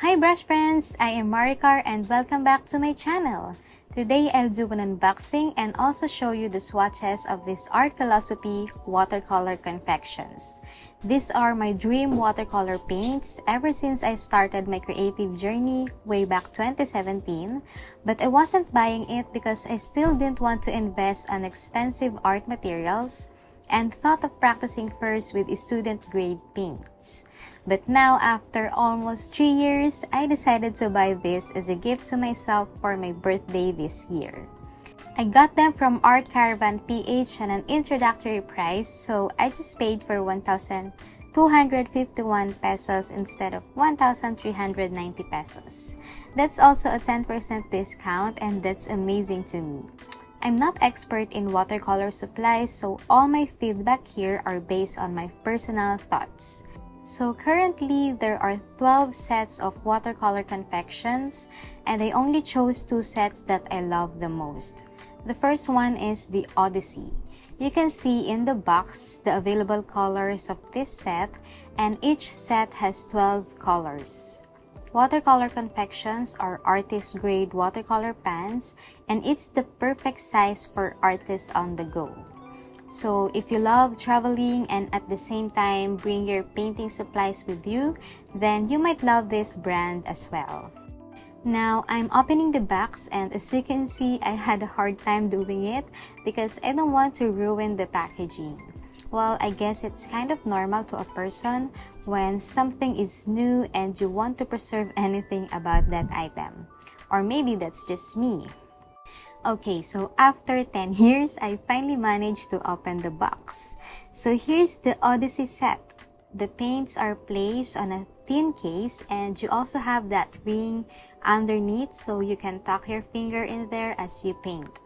Hi brush friends! I am Maricar and welcome back to my channel. Today I'll do an unboxing and also show you the swatches of this Art Philosophy watercolor confections. These are my dream watercolor paints ever since I started my creative journey way back 2017, but I wasn't buying it because I still didn't want to invest on expensive art materials and thought of practicing first with student-grade paints. But now, after almost 3 years, I decided to buy this as a gift to myself for my birthday this year. I got them from Art Caravan PH at an introductory price, so I just paid for 1,251 pesos instead of 1,390 pesos. That's also a 10% discount, and that's amazing to me. I'm not expert in watercolor supplies, so all my feedback here are based on my personal thoughts. So currently, there are 12 sets of watercolor confections, and I only chose 2 sets that I love the most. The first one is the Odyssey. You can see in the box the available colors of this set, and each set has 12 colors. Watercolor confections are artist-grade watercolor pans, and it's the perfect size for artists on the go. So if you love traveling and at the same time bring your painting supplies with you, then you might love this brand as well. Now, I'm opening the box, and as you can see, I had a hard time doing it because I don't want to ruin the packaging. Well, I guess it's kind of normal to a person when something is new and you want to preserve anything about that item. Or maybe that's just me. Okay, so after 10 years, I finally managed to open the box. So here's the Odyssey set. The paints are placed on a thin case, and you also have that ring underneath so you can tuck your finger in there as you paint.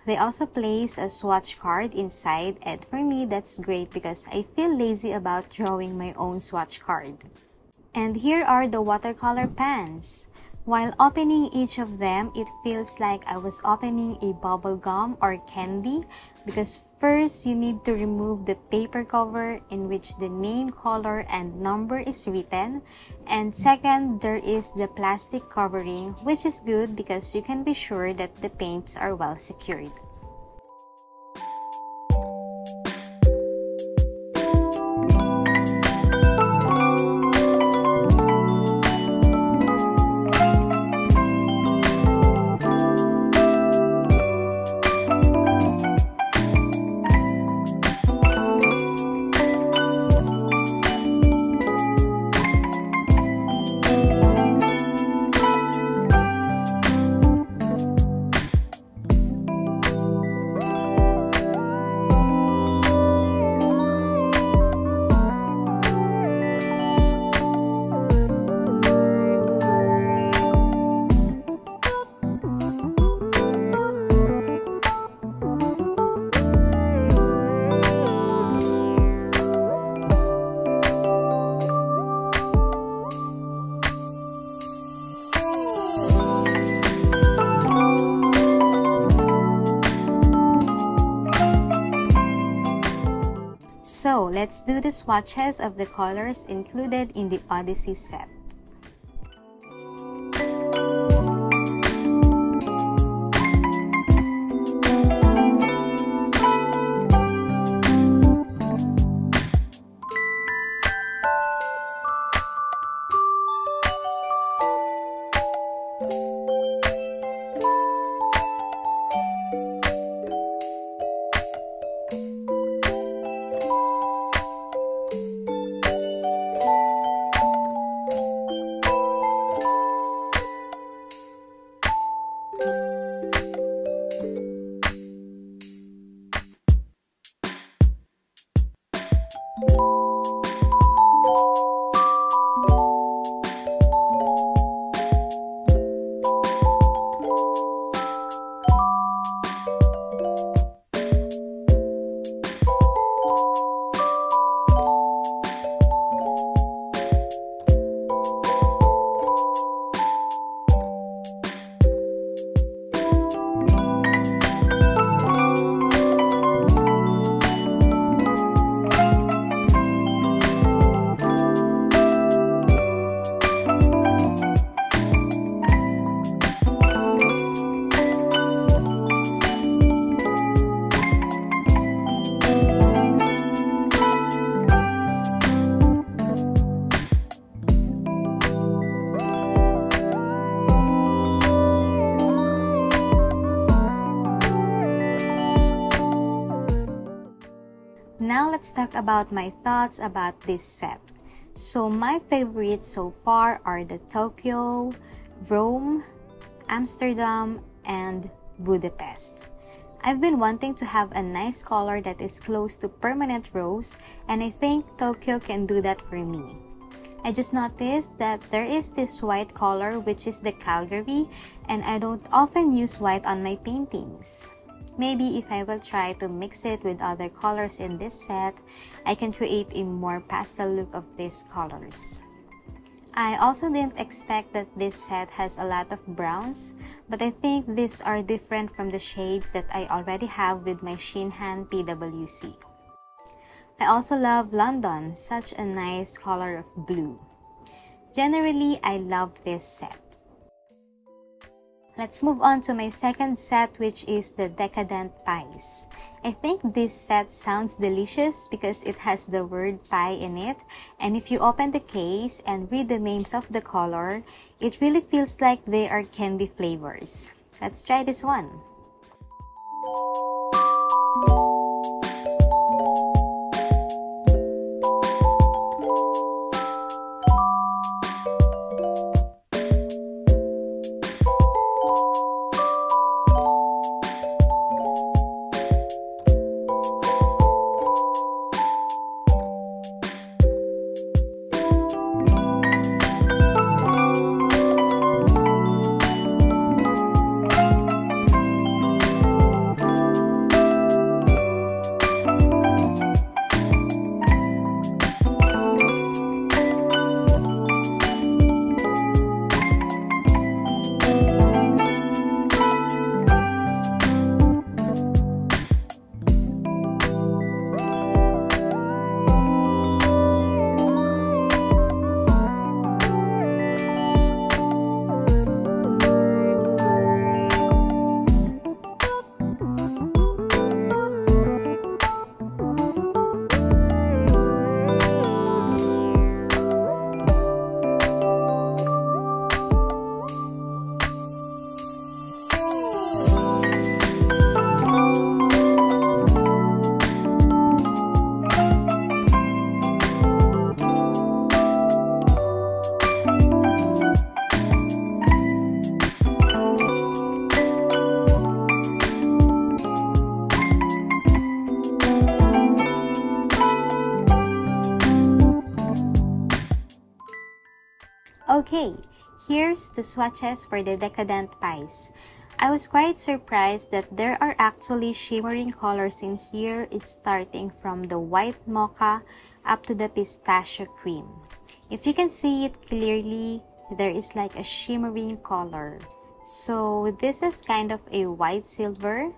They also place a swatch card inside, and for me that's great because I feel lazy about drawing my own swatch card. And here are the watercolor pans. While opening each of them, it feels like I was opening a bubble gum or candy because first you need to remove the paper cover in which the name, color, and number is written, and second, there is the plastic covering, which is good because you can be sure that the paints are well secured. So, let's do the swatches of the colors included in the Odyssey set. let's talk about my thoughts about this set. So my favorites so far are the Tokyo, Rome, Amsterdam, and Budapest. I've been wanting to have a nice color that is close to permanent rose, and I think Tokyo can do that for me. I just noticed that there is this white color which is the Calgary, and I don't often use white on my paintings. Maybe if I will try to mix it with other colors in this set, I can create a more pastel look of these colors. I also didn't expect that this set has a lot of browns, but I think these are different from the shades that I already have with my Shinhan PWC. I also love London, such a nice color of blue. Generally, I love this set. Let's move on to my second set, which is the Decadent Pies. I think this set sounds delicious because it has the word pie in it, and if you open the case and read the names of the color, it really feels like they are candy flavors. Let's try this one. Okay, here's the swatches for the Decadent Pies. I was quite surprised that there are actually shimmering colors in here, starting from the white mocha up to the pistachio cream. If you can see it clearly, there is like a shimmering color. So this is kind of a white silver,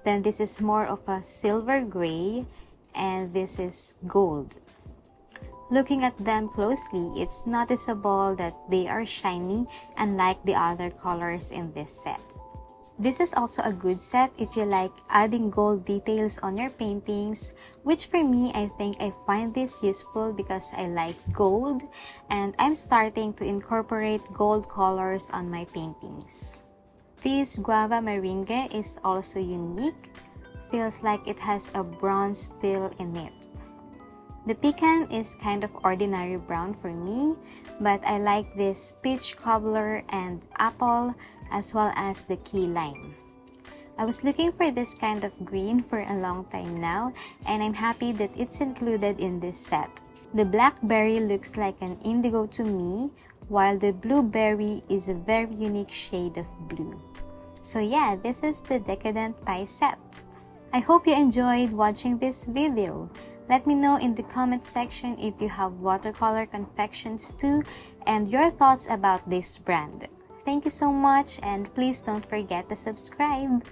then this is more of a silver gray, and this is gold. Looking at them closely, it's noticeable that they are shiny unlike the other colors in this set. This is also a good set if you like adding gold details on your paintings, which for me, I think I find this useful because I like gold and I'm starting to incorporate gold colors on my paintings. This Guava Meringue is also unique, feels like it has a bronze feel in it. The pecan is kind of ordinary brown for me, but I like this peach cobbler and apple as well as the key lime. I was looking for this kind of green for a long time now, and I'm happy that it's included in this set. The blackberry looks like an indigo to me, while the blueberry is a very unique shade of blue. So yeah, this is the Decadent Pie set. I hope you enjoyed watching this video. Let me know in the comment section if you have watercolor confections too and your thoughts about this brand. Thank you so much, and please don't forget to subscribe.